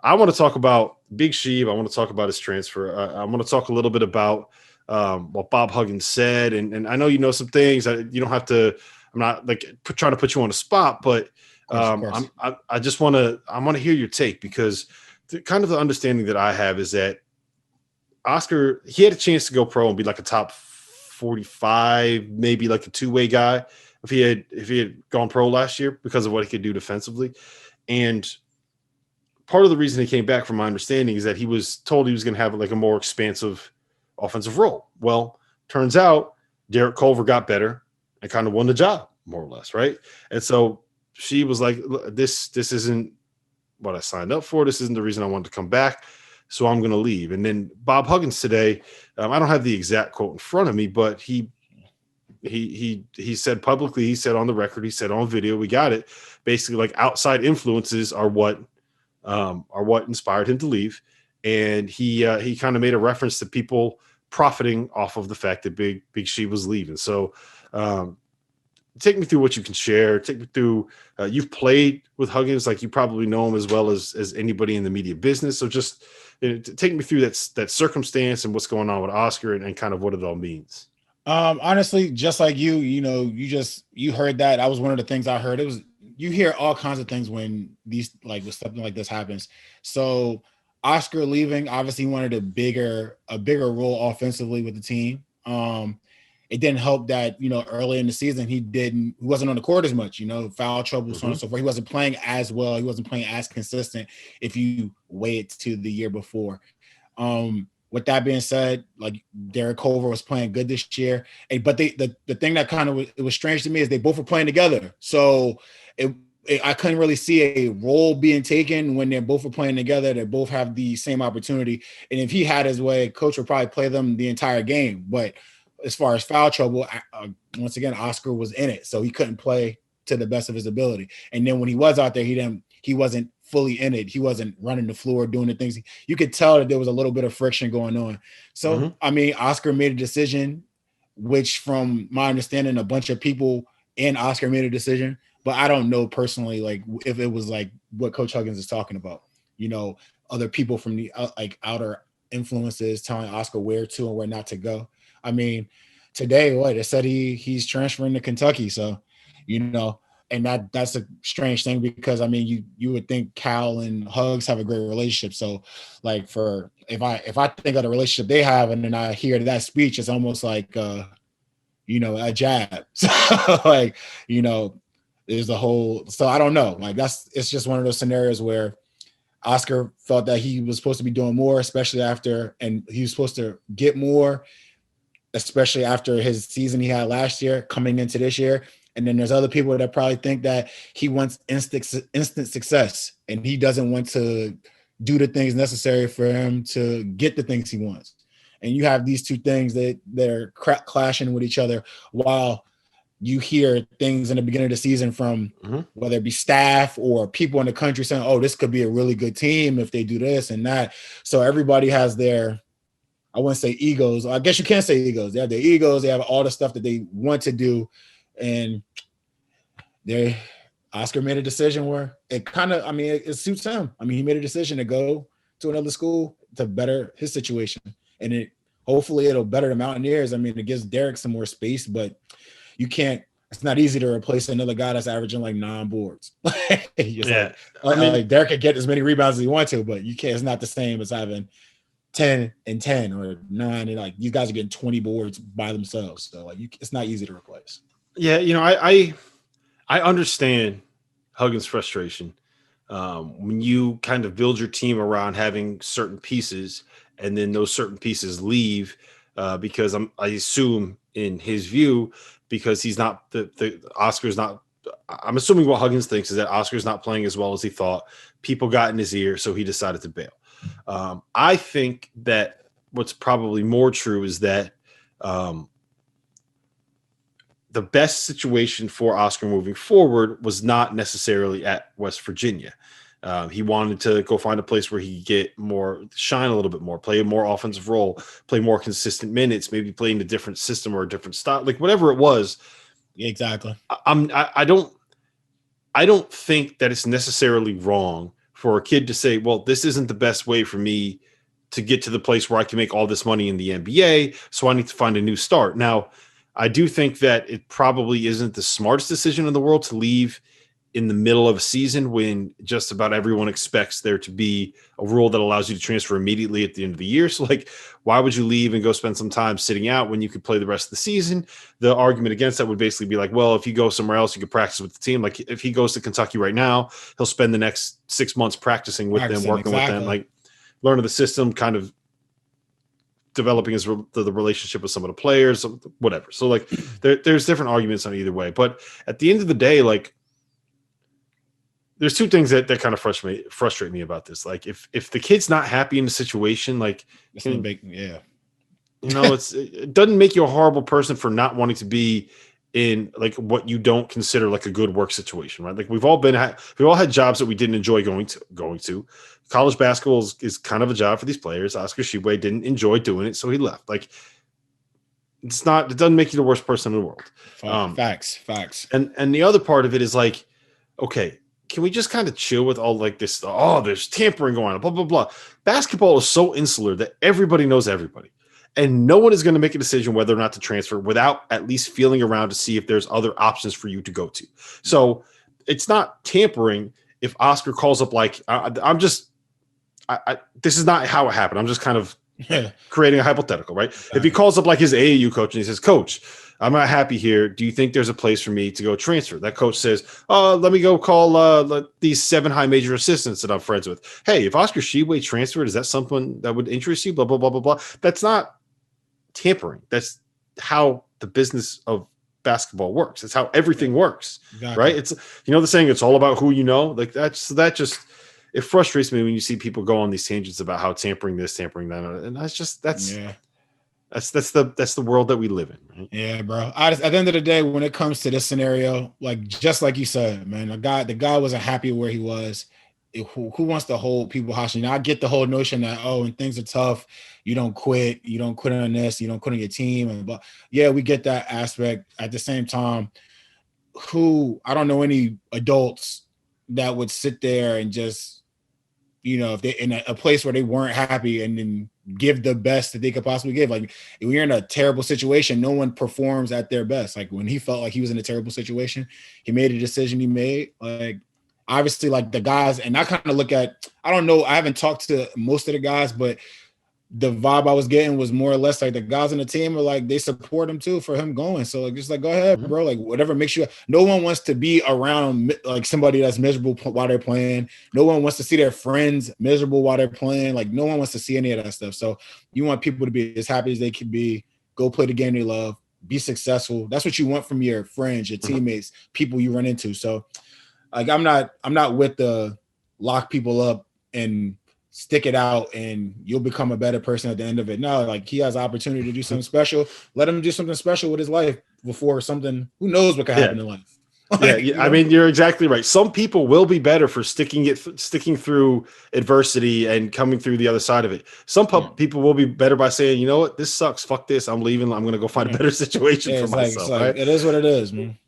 I want to talk about Big Sheeb. I want to talk about his transfer. I want to talk a little bit about what Bob Huggins said, and I know you know some things. You don't have to. I'm not like trying to put you on the spot, but Of course. I just want to hear your take, because kind of the understanding that I have is that Oscar, he had a chance to go pro and be like a top 45, maybe like a two-way guy if he had gone pro last year because of what he could do defensively. And part of the reason he came back, from my understanding, is that he was told he was going to have like a more expansive offensive role. Well, turns out Derek Culver got better and kind of won the job, more or less, right? And so she was like, this isn't what I signed up for. This isn't the reason I wanted to come back. So I'm going to leave. And then Bob Huggins today, I don't have the exact quote in front of me, but he said publicly, he said on the record, he said on video, we got it. Basically, like, outside influences are what inspired him to leave. And he kind of made a reference to people profiting off of the fact that Big She was leaving. So take me through what you can share. Take me through, you've played with Huggins, like you probably know him as well as anybody in the media business. So just take me through that circumstance and what's going on with Oscar, and kind of what it all means. Honestly, just like you heard that. That was one of the things I heard. It was, you hear all kinds of things when when something like this happens. So Oscar leaving, obviously he wanted a bigger role offensively with the team. It didn't help that, early in the season, he wasn't on the court as much, foul trouble, so on and so forth. He wasn't playing as well. He wasn't playing as consistent if you weigh it to the year before. With that being said, like, Derek Culver was playing good this year. But the thing that kind of was strange to me is they both were playing together. So I couldn't really see a role being taken when they're both were playing together. They both have the same opportunity. And if he had his way, coach would probably play them the entire game. But as far as foul trouble, once again, Oscar was in it, so he couldn't play to the best of his ability. And then when he was out there, he wasn't fully in it. He wasn't running the floor, doing the things. You could tell that there was a little bit of friction going on. So, I mean, Oscar made a decision, which, from my understanding, a bunch of people and Oscar made a decision. But I don't know personally, like, if it was like what Coach Huggins is talking about. Other people from the outer influences telling Oscar where to and where not to go. I mean, today, they said he's transferring to Kentucky. So, and that's a strange thing, because I mean, you would think Cal and Hugs have a great relationship. So, like, if I think of the relationship they have, and then I hear that speech, it's almost like a jab. So, like, there's a whole. So I don't know. Like, it's just one of those scenarios where Oscar felt that he was supposed to be doing more, especially after, and he was supposed to get more, especially after his season he had last year coming into this year. And then there's other people that probably think that he wants instant success, and he doesn't want to do the things necessary for him to get the things he wants. And you have these two things that are clashing with each other, while you hear things in the beginning of the season from whether it be staff or people in the country saying, oh, this could be a really good team if they do this and that. So everybody has their, I wouldn't say egos. I guess you can't say egos. They have their egos. They have all the stuff that they want to do. And Oscar made a decision where it kind of, I mean, it suits him. I mean, he made a decision to go to another school to better his situation. And hopefully it'll better the Mountaineers. I mean, it gives Derek some more space, but it's not easy to replace another guy that's averaging like 9 boards. Yeah. Like Derek could get as many rebounds as he wants to, but you can't, it's not the same as having 10 and 10 or 9. And like, these guys are getting 20 boards by themselves. So like, it's not easy to replace. Yeah. I understand Huggins' frustration when you kind of build your team around having certain pieces, and then those certain pieces leave because I assume in his view, because he's not Oscar's not. I'm assuming what Huggins thinks is that Oscar's not playing as well as he thought. People got in his ear, so he decided to bail. I think that what's probably more true is that the best situation for Oscar moving forward was not necessarily at West Virginia. He wanted to go find a place where he could get more, shine a little bit more, play a more offensive role, play more consistent minutes, maybe play in a different system or a different style, like whatever it was. Exactly. I don't think that it's necessarily wrong for a kid to say, well, this isn't the best way for me to get to the place where I can make all this money in the NBA. So I need to find a new start. Now, I do think that it probably isn't the smartest decision in the world to leave in the middle of a season when just about everyone expects there to be a rule that allows you to transfer immediately at the end of the year. So like, why would you leave and go spend some time sitting out when you could play the rest of the season? The argument against that would basically be like, well, if you go somewhere else, you could practice with the team. Like if he goes to Kentucky right now, he'll spend the next 6 months practicing with them, working with them, like learning the system, kind of developing the relationship with some of the players, whatever. So like there's different arguments on either way. But at the end of the day, like, there's two things that kind of frustrate me about this. Like if the kid's not happy in the situation, like, it doesn't make you a horrible person for not wanting to be in like what you don't consider like a good work situation, right? Like we've all had jobs that we didn't enjoy going to. College basketball is kind of a job for these players. Oscar Tshiebwe didn't enjoy doing it, so he left. Like it doesn't make you the worst person in the world. Facts. And the other part of it is like, okay, can we just kind of chill with all like this? Oh, there's tampering going on, blah, blah, blah. Basketball is so insular that everybody knows everybody. And no one is going to make a decision whether or not to transfer without at least feeling around to see if there's other options for you to go to. So it's not tampering if Oscar calls up like, this is not how it happened. I'm just kind of creating a hypothetical, right? If he calls up like his AAU coach and he says, Coach, I'm not happy here. Do you think there's a place for me to go transfer? That coach says, let me go call these 7 high major assistants that I'm friends with. Hey, if Oscar Tshiebwe transferred, is that something that would interest you? Blah, blah, blah, blah, blah. That's not tampering. That's how the business of basketball works. It's how everything works, right? It's, the saying, it's all about who you know. Like that just, it frustrates me when you see people go on these tangents about how tampering this, tampering that. And that's the world that we live in, right? Yeah, bro. At the end of the day, when it comes to this scenario, like just like you said, man, the guy wasn't happy where he was. Who wants to hold people hostage? Now, I get the whole notion that when things are tough, you don't quit on this, you don't quit on your team, but yeah, we get that aspect. At the same time, I don't know any adults that would sit there and just, if they're in a place where they weren't happy and then give the best that they could possibly give. Like when you're in a terrible situation, no one performs at their best. Like when he felt like he was in a terrible situation, he made a decision he made. Like obviously like the guys, and I kind of look at, I don't know, I haven't talked to most of the guys, but the vibe I was getting was more or less like the guys on the team are like, they support him too for him going. So like, just like, go ahead, bro. Like whatever makes you, no one wants to be around like somebody that's miserable while they're playing. No one wants to see their friends miserable while they're playing. Like no one wants to see any of that stuff. So you want people to be as happy as they can be, go play the game they love, be successful. That's what you want from your friends, your teammates, people you run into. So like, I'm not with the lock people up and stick it out and you'll become a better person at the end of it. No, like he has opportunity to do something special. Let him do something special with his life before something, who knows what can happen in life. Like, I mean, you're exactly right. Some people will be better for sticking through adversity and coming through the other side of it. Some people will be better by saying, you know what, this sucks. Fuck this. I'm leaving. I'm going to go find a better situation for myself. Right? It is what it is, man.